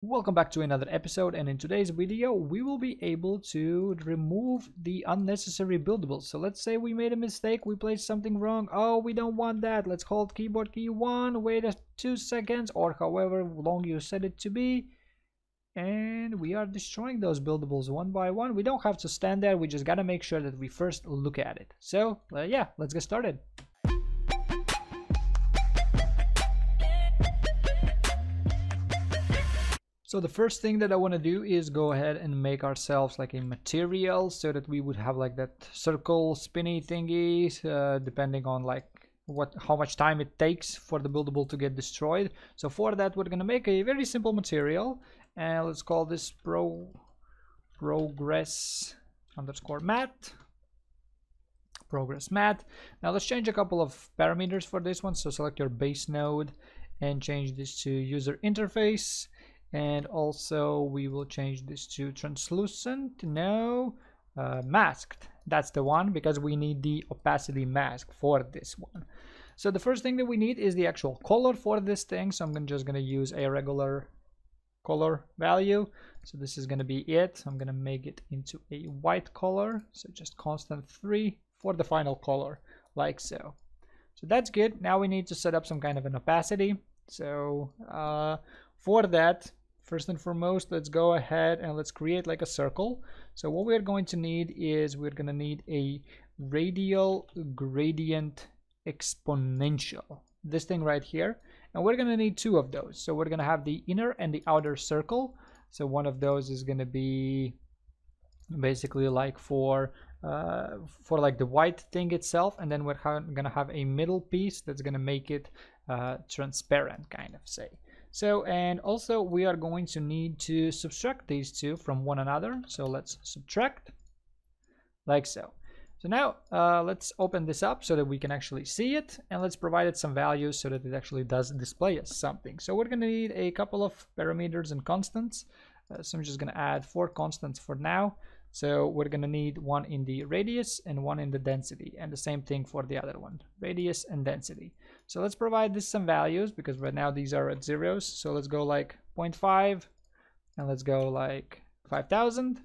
Welcome back to another episode, and in today's video we will be able to remove the unnecessary buildables. So let's say we made a mistake, we placed something wrong. Oh, we don't want that. Let's hold keyboard key 1, wait 2 seconds or however long you set it to be, and we are destroying those buildables one by one. We don't have to stand there, we just gotta make sure that we first look at it. So yeah, let's get started. So the first thing that I want to do is go ahead and make ourselves like a material so that we would have like that circle spinny thingy, depending on like how much time it takes for the buildable to get destroyed. So for that we're going to make a very simple material, and let's call this progress underscore mat. Progress mat. Now let's change a couple of parameters for this one. So select your base node and change this to user interface. And also we will change this to translucent, masked. That's the one, because we need the opacity mask for this one. So the first thing that we need is the actual color for this thing. So I'm just gonna use a regular color value. So this is gonna be it. I'm gonna make it into a white color. So just constant 3 for the final color, like so. So that's good. Now we need to set up some kind of an opacity. So for that, first and foremost, let's go ahead and let's create like a circle. So what we're going to need is we're going to need a radial gradient exponential, this thing right here, and we're going to need 2 of those. So we're going to have the inner and the outer circle. So one of those is going to be basically like for like the white thing itself, and then we're going to have a middle piece that's going to make it transparent, kind of say. So, and also we are going to need to subtract these two from one another. So let's subtract like so. So now let's open this up so that we can actually see it, and let's provide it some values so that it actually does display us something. So we're going to need a couple of parameters and constants. So I'm just going to add 4 constants for now. So we're going to need one in the radius and one in the density, and the same thing for the other one, radius and density. So let's provide this some values, because right now these are at zeros. So let's go like 0.5, and let's go like 5,000.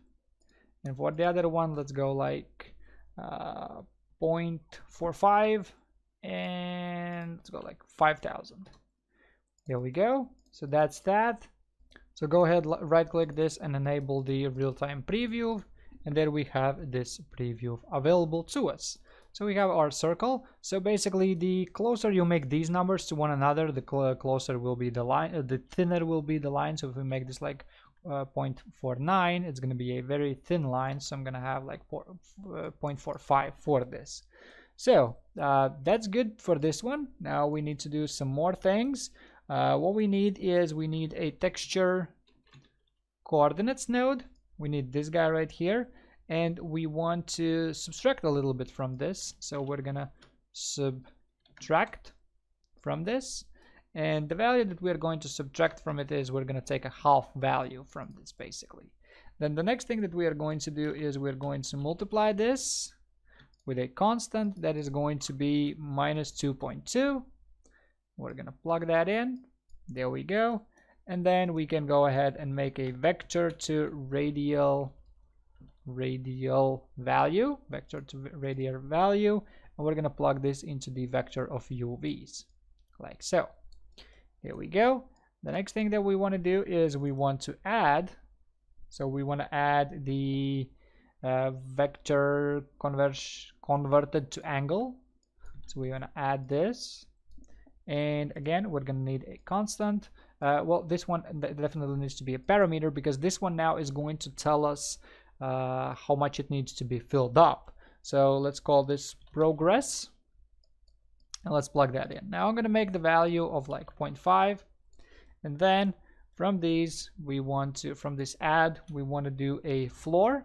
And for the other one, let's go like 0.45, and let's go like 5,000. There we go. So that's that. So go ahead, right click this and enable the real-time preview, and there we have this preview available to us. So we have our circle. So basically, the closer you make these numbers to one another, the closer will be the line, the thinner will be the line. So if we make this like 0.49, it's going to be a very thin line. So I'm going to have like 0.45 for this. So that's good for this one. Now we need to do some more things. What we need is we need a texture coordinates node. We need this guy right here, and we want to subtract a little bit from this. So we're gonna subtract from this, and the value that we're going to subtract from it is we're gonna take a half value from this basically. Then the next thing that we are going to do is we're going to multiply this with a constant that is going to be minus 2.2. We're gonna plug that in. There we go. And then we can go ahead and make a vector to radial value, and we're gonna plug this into the vector of UVs, like so. Here we go. The next thing that we want to do is we want to add. So we want to add the vector converted to angle. So we want to add this. And again, we're going to need a constant. Well, this one definitely needs to be a parameter, because this one now is going to tell us how much it needs to be filled up. So let's call this progress, and let's plug that in. Now I'm going to make the value of like 0.5, and then from these we want to, from this add, we want to do a floor,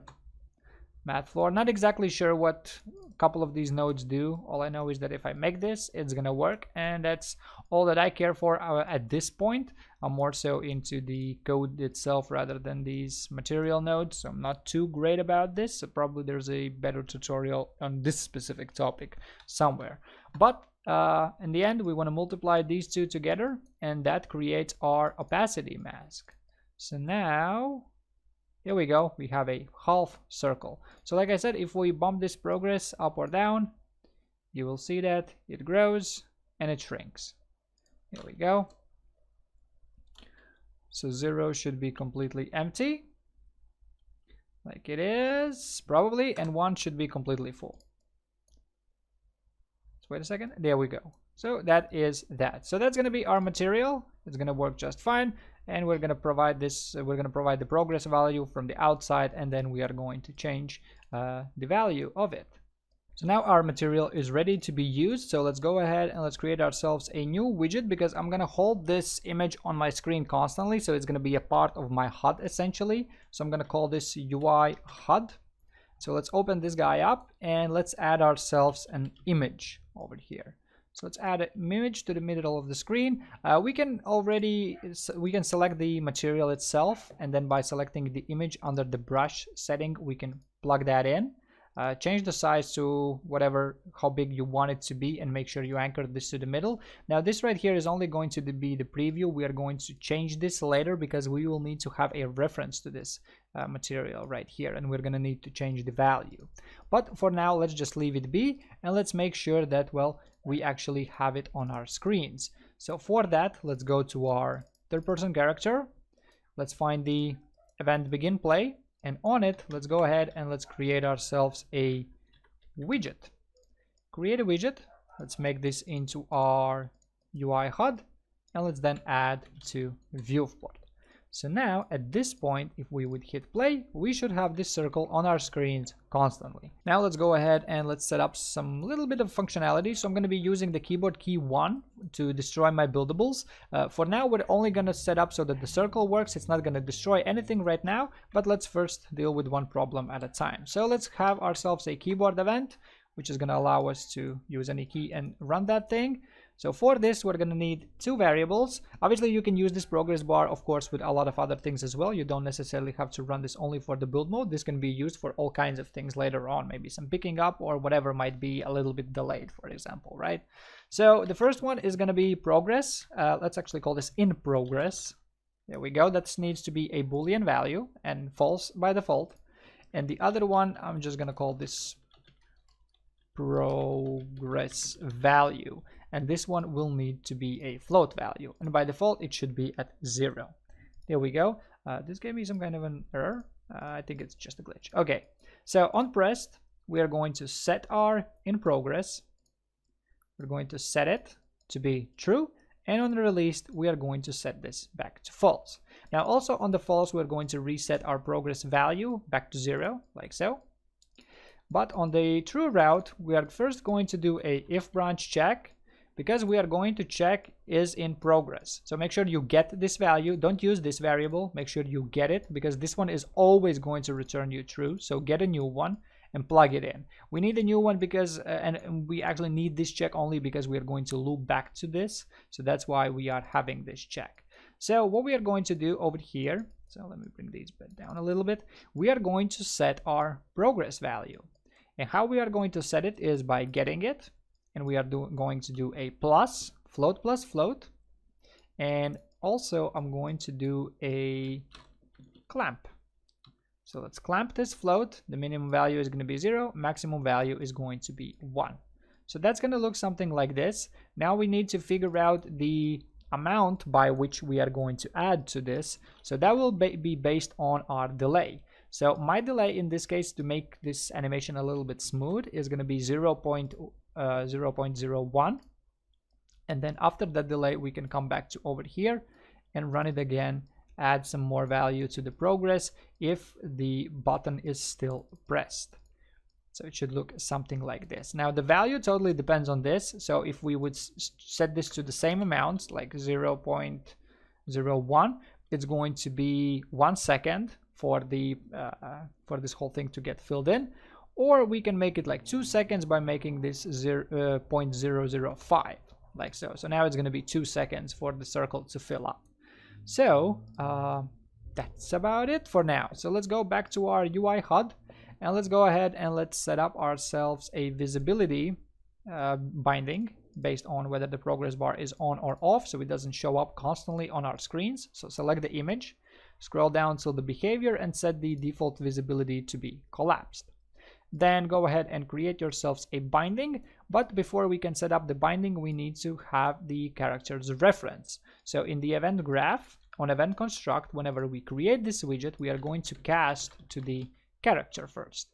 mat floor. Not exactly sure what a couple of these nodes do. All I know is that if I make this, it's gonna work, and that's all that I care for at this point. I'm more so into the code itself rather than these material nodes, so I'm not too great about this. So probably there's a better tutorial on this specific topic somewhere. But in the end, we want to multiply these two together, and that creates our opacity mask. So now, here we go, we have a half circle. So like I said, if we bump this progress up or down, you will see that it grows and it shrinks. Here we go. So 0 should be completely empty, like it is, probably, and 1 should be completely full. Let's wait a second. There we go. So that is that. So that's going to be our material. It's going to work just fine. And we're going to provide this, we're going to provide the progress value from the outside, and then we are going to change the value of it. So now our material is ready to be used. So let's go ahead and let's create ourselves a new widget, because I'm going to hold this image on my screen constantly. So it's going to be a part of my HUD essentially. So I'm going to call this UI HUD. So let's open this guy up and let's add ourselves an image over here. So let's add an image to the middle of the screen. We can select the material itself, and then by selecting the image under the brush setting, we can plug that in. Change the size to whatever, how big you want it to be, and make sure you anchor this to the middle. Now this right here is only going to be the preview. We are going to change this later because we will need to have a reference to this material right here, and we're going to need to change the value. But for now, let's just leave it be, and let's make sure that, well, we actually have it on our screens. So for that, let's go to our third-person character. Let's find the event begin play. And on it, let's go ahead and let's create ourselves a widget. Create a widget. Let's make this into our UI HUD, and let's then add to viewport. So now at this point, if we would hit play, we should have this circle on our screens constantly. Now let's go ahead and let's set up some little bit of functionality. So I'm going to be using the keyboard key 1 to destroy my buildables. For now, we're only going to set up so that the circle works. It's not going to destroy anything right now, but let's first deal with one problem at a time. So let's have ourselves a keyboard event, which is going to allow us to use any key and run that thing. So for this, we're going to need 2 variables. Obviously, you can use this progress bar, of course, with a lot of other things as well. You don't necessarily have to run this only for the build mode. This can be used for all kinds of things later on, maybe some picking up or whatever might be a little bit delayed, for example, right? So the first one is going to be progress. Let's actually call this in progress. There we go. That needs to be a Boolean value and false by default. And the other one, I'm just going to call this progress value. And this one will need to be a float value, and by default it should be at 0. There we go. This gave me some kind of an error. I think it's just a glitch. Okay, so on pressed, we are going to set our in progress. We're going to set it to be true, and on released, we are going to set this back to false. Now also on the false, we're going to reset our progress value back to 0, like so. But on the true route, we are first going to do a if branch check, because we are going to check is in progress. So make sure you get this value. Don't use this variable. Make sure you get it, because this one is always going to return you true. So get a new one and plug it in. We need a new one because, and we actually need this check only because we are going to loop back to this. So that's why we are having this check. So what we are going to do over here, so let me bring these down a little bit. We are going to set our progress value. And how we are going to set it is by getting it. And we are going to do a plus float, and also I'm going to do a clamp. So let's clamp this float. The minimum value is going to be 0, maximum value is going to be 1. So that's going to look something like this. Now we need to figure out the amount by which we are going to add to this. So that will be based on our delay. So my delay in this case, to make this animation a little bit smooth, is going to be 0.01, and then after that delay we can come back to over here and run it again, add some more value to the progress if the button is still pressed. So it should look something like this. Now the value totally depends on this. So if we would set this to the same amount, like 0.01, it's going to be 1 second for the for this whole thing to get filled in. Or we can make it like 2 seconds by making this 0.005, like so. So now it's going to be 2 seconds for the circle to fill up. So that's about it for now. So let's go back to our UI HUD, and let's go ahead and let's set up ourselves a visibility binding based on whether the progress bar is on or off, so it doesn't show up constantly on our screens. So select the image. scroll down to the behavior and set the default visibility to be collapsed. Then go ahead and create yourselves a binding, but before we can set up the binding, we need to have the character's reference. So in the event graph, on event construct, whenever we create this widget, we are going to cast to the character first.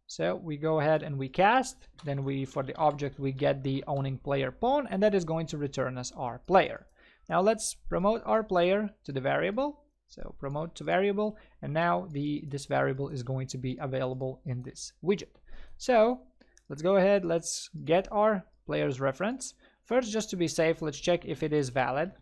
So we go ahead and we cast, then for the object we get the owning player pawn, and that is going to return us our player. Now let's promote our player to the variable. So promote to variable, and now this variable is going to be available in this widget. So let's go ahead, let's get our player's reference. First, just to be safe, let's check if it is valid,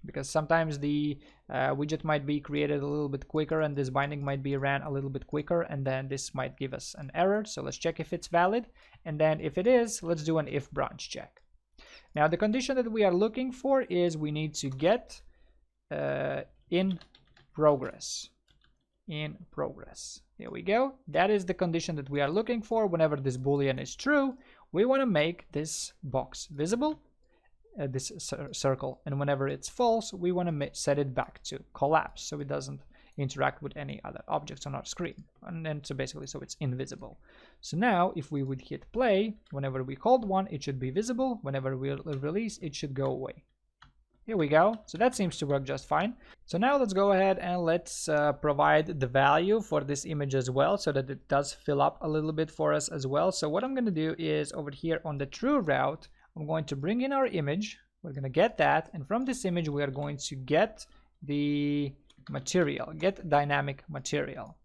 because sometimes the widget might be created a little bit quicker and this binding might be ran a little bit quicker, and then this might give us an error. So let's check if it's valid, and then if it is, let's do an if branch check. Now the condition that we are looking for is we need to get in progress. In progress. Here we go. That is the condition that we are looking for. Whenever this boolean is true, we want to make this box visible, this circle, and whenever it's false, we want to set it back to collapse so it doesn't interact with any other objects on our screen, and then so basically so it's invisible. So now if we would hit play, whenever we hold one, it should be visible. Whenever we release, it should go away. Here we go. So that seems to work just fine. So now let's go ahead and let's provide the value for this image as well, so that it does fill up a little bit for us as well. So what I'm going to do is over here on the true route, I'm going to bring in our image. We're going to get that, and from this image we are going to get the material, get dynamic material.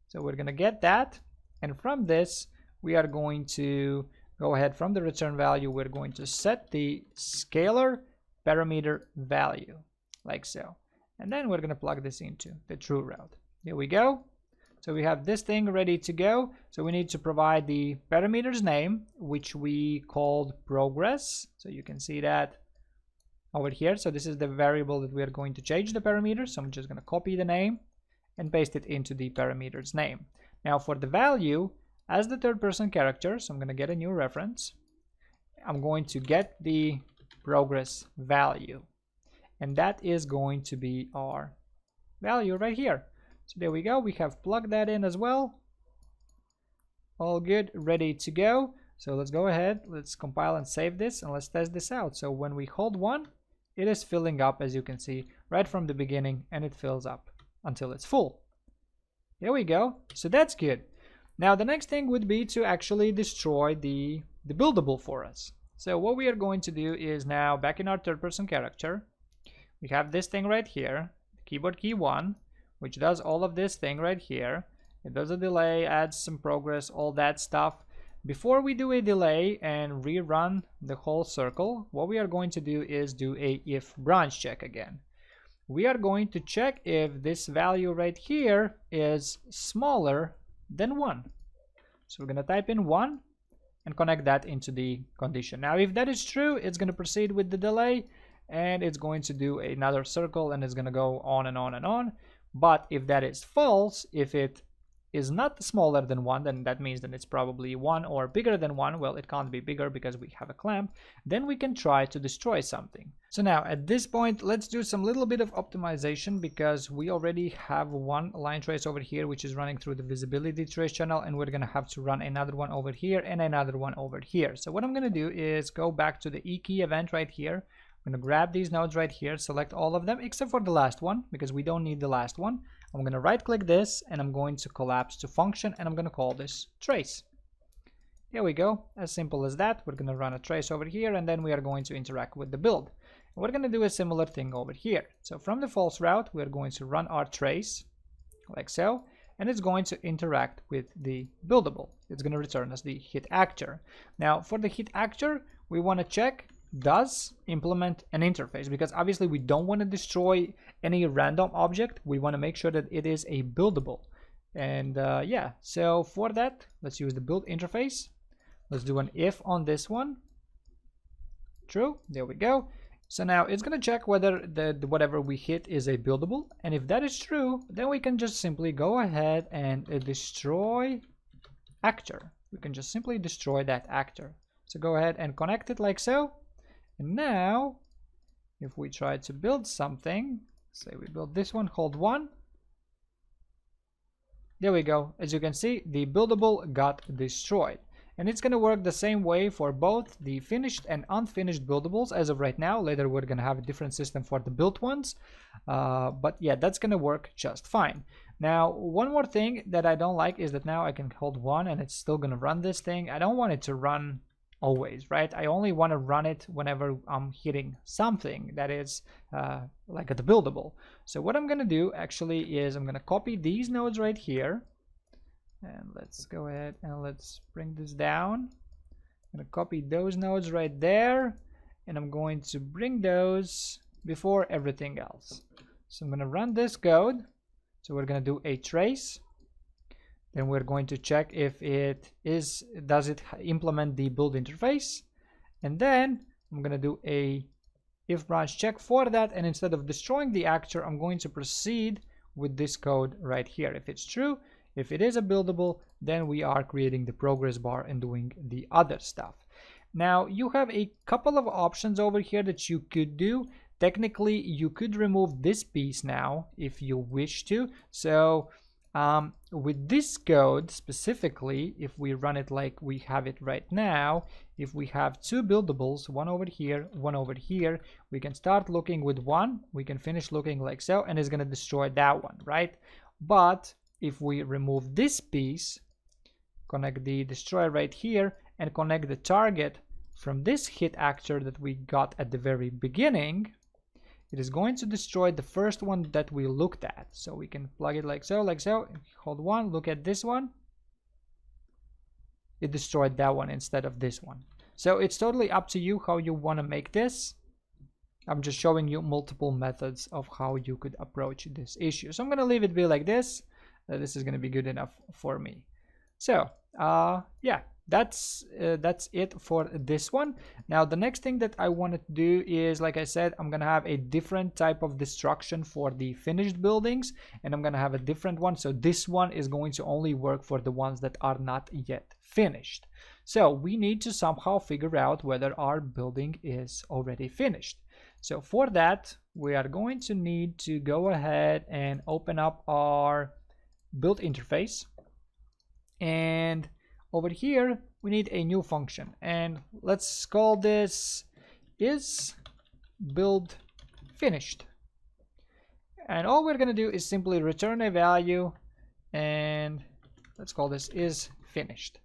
So we're going to get that, and from this we are going to go ahead, from the return value we're going to set the scalar parameter value like so, and then we're going to plug this into the true route. Here we go. So we have this thing ready to go. So we need to provide the parameter's name, which we called progress. So you can see that over here. So this is the variable that we are going to change the parameter. So I'm just going to copy the name and paste it into the parameter's name. Now for the value, as the third person character, so I'm going to get a new reference. I'm going to get the progress value, and that is going to be our value right here. So there we go. We have plugged that in as well. All good, ready to go. So let's go ahead, let's compile and save this, and let's test this out. So when we hold one, it is filling up, as you can see, right from the beginning, and it fills up until it's full. There we go. So that's good. Now the next thing would be to actually destroy the buildable for us. So what we are going to do is now back in our third person character, we have this thing right here, keyboard key 1, which does all of this thing right here. It does a delay, adds some progress, all that stuff. Before we do a delay and rerun the whole circle, what we are going to do is do a if branch check again. We are going to check if this value right here is smaller than 1. So we're going to type in 1 and connect that into the condition. Now if that is true, it's going to proceed with the delay, and it's going to do another circle, and it's going to go on and on and on. But if that is false, if it is not smaller than 1, then that means that it's probably 1 or bigger than 1. Well, it can't be bigger because we have a clamp. Then we can try to destroy something. So now at this point, let's do some little bit of optimization, because we already have one line trace over here which is running through the visibility trace channel, and we're going to have to run another one over here and another one over here. So what I'm going to do is go back to the E-key event right here. I'm going to grab these nodes right here, select all of them except for the last one, because we don't need the last one. I'm going to right click this, and I'm going to collapse to function, and I'm going to call this trace. Here we go. As simple as that. We're going to run a trace over here, and then we are going to interact with the build. And we're going to do a similar thing over here. So from the false route, we're going to run our trace like so, and it's going to interact with the buildable. It's going to return us the hit actor. Now for the hit actor, we want to check does implement an interface, because obviously we don't want to destroy any random object. We want to make sure that it is a buildable. And yeah, so for that, let's use the build interface. Let's do an if on this one. True. There we go. So now it's going to check whether whatever we hit is a buildable, and if that is true, then we can just simply go ahead and destroy actor. We can just simply destroy that actor. So go ahead and connect it like so. And now if we try to build something, say we build this one, hold 1, There we go. As you can see, the buildable got destroyed. And it's going to work the same way for both the finished and unfinished buildables as of right now. Later we're going to have a different system for the built ones. But yeah, that's going to work just fine. Now, one more thing that I don't like is that now I can hold 1 and it's still going to run this thing. I don't want it to run always, right? I only want to run it whenever I'm hitting something that is like the buildable. So what I'm going to do actually is I'm going to copy these nodes right here. And let's go ahead and let's bring this down. I'm going to copy those nodes right there. And I'm going to bring those before everything else. So I'm going to run this code. So we're going to do a trace. Then we're going to check if does it implement the build interface. And then I'm going to do a if branch check for that. And instead of destroying the actor, I'm going to proceed with this code right here. If it's true, if it is a buildable, then we are creating the progress bar and doing the other stuff. Now you have a couple of options over here that you could do. Technically, you could remove this piece now if you wish to. So with this code specifically, if we run it like we have it right now, if we have 2 buildables, one over here, one over here, we can start looking with one, we can finish looking like so, and it's going to destroy that one, right? But if we remove this piece, connect the destroyer right here, and connect the target from this hit actor that we got at the very beginning, it is going to destroy the first one that we looked at. So we can plug it like so, hold 1, look at this one. It destroyed that one instead of this one. So it's totally up to you how you want to make this. I'm just showing you multiple methods of how you could approach this issue. So I'm going to leave it be like this. This is going to be good enough for me. So yeah, that's it for this one. Now the next thing that I want to do is, like I said, I'm going to have a different type of destruction for the finished buildings, and I'm going to have a different one. So this one is going to only work for the ones that are not yet finished. So we need to somehow figure out whether our building is already finished. So for that, we are going to need to go ahead and open up our build interface, and over here we need a new function, and let's call this is build finished. And all we're going to do is simply return a value, and let's call this is finished.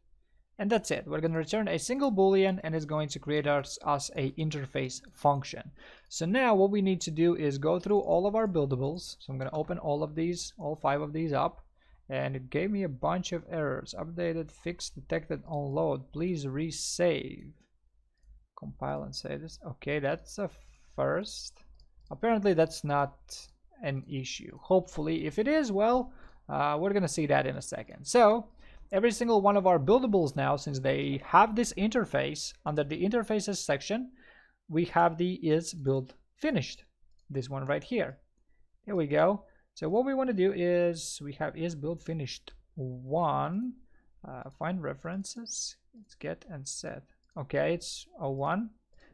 And that's it. We're going to return a single boolean, and it's going to create us a interface function. So now what we need to do is go through all of our buildables. So I'm going to open all of these, all 5 of these up. And it gave me a bunch of errors. Updated, fixed, detected on load. Please resave. Compile and save this. Okay, that's a first. Apparently that's not an issue. Hopefully, if it is, well, we're gonna see that in a second. So every single one of our buildables now, since they have this interface, under the interfaces section, we have the is build finished. This one right here. Here we go. So what we want to do is we have is build finished 1, find references, it's get and set. Okay, it's a 1.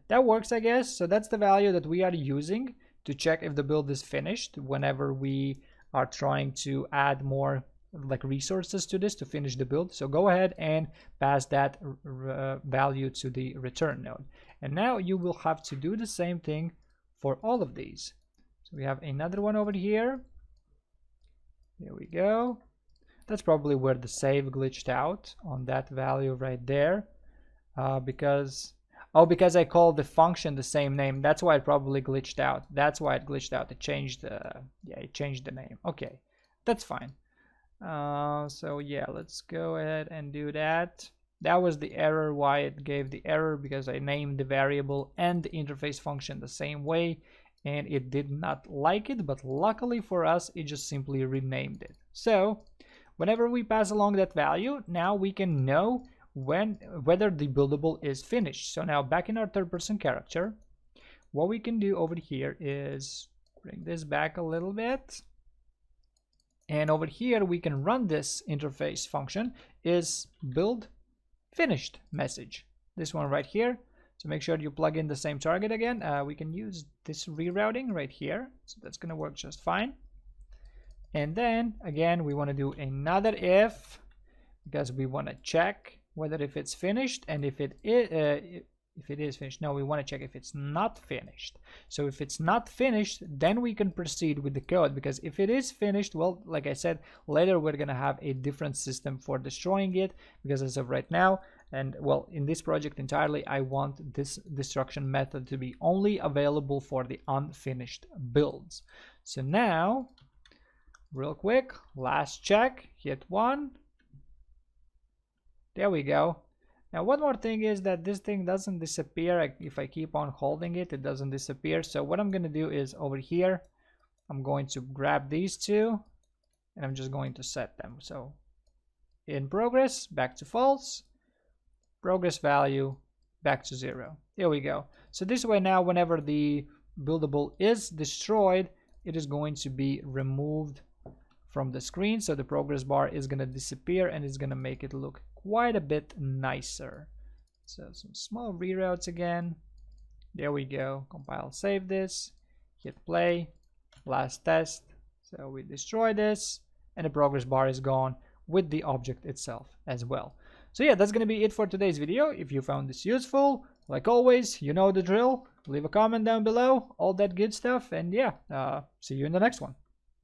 That works, I guess. So that's the value that we are using to check if the build is finished whenever we are trying to add more like resources to this to finish the build. So go ahead and pass that value to the return node. And now you will have to do the same thing for all of these. So we have another one over here. Here we go. That's probably where the save glitched out on that value right there, because I called the function the same name. That's why it probably glitched out. That's why it glitched out. It changed it changed the name. Okay, that's fine. So yeah, let's go ahead and do that. That was the error, why it gave the error, because I named the variable and the interface function the same way, and it did not like it, but luckily for us, it just simply renamed it. So whenever we pass along that value, now we can know whether the buildable is finished. So now back in our third-person character, what we can do over here is bring this back a little bit. And over here, we can run this interface function is build finished message. This one right here. So make sure you plug in the same target again. We can use this rerouting right here. So that's going to work just fine. And then again, we want to do another if, because we want to check whether if it's finished, and if it is finished. No, we want to check if it's not finished. So if it's not finished, then we can proceed with the code, because if it is finished, well, like I said, later we're going to have a different system for destroying it, because as of right now, and well, in this project entirely, I want this destruction method to be only available for the unfinished builds. So now, real quick, last check, hit 1. There we go. Now one more thing is that this thing doesn't disappear. If I keep on holding it, it doesn't disappear. So what I'm going to do is over here, I'm going to grab these two and I'm just going to set them. So in progress, back to false, progress value, back to 0. There we go. So this way now, whenever the buildable is destroyed, it is going to be removed from the screen. So the progress bar is going to disappear and it's going to make it look quite a bit nicer. So some small reroutes again. There we go. Compile, save this, hit play, last test. So we destroy this and the progress bar is gone with the object itself as well. So yeah, that's going to be it for today's video. If you found this useful, like always, you know the drill. Leave a comment down below, all that good stuff, and yeah, see you in the next one.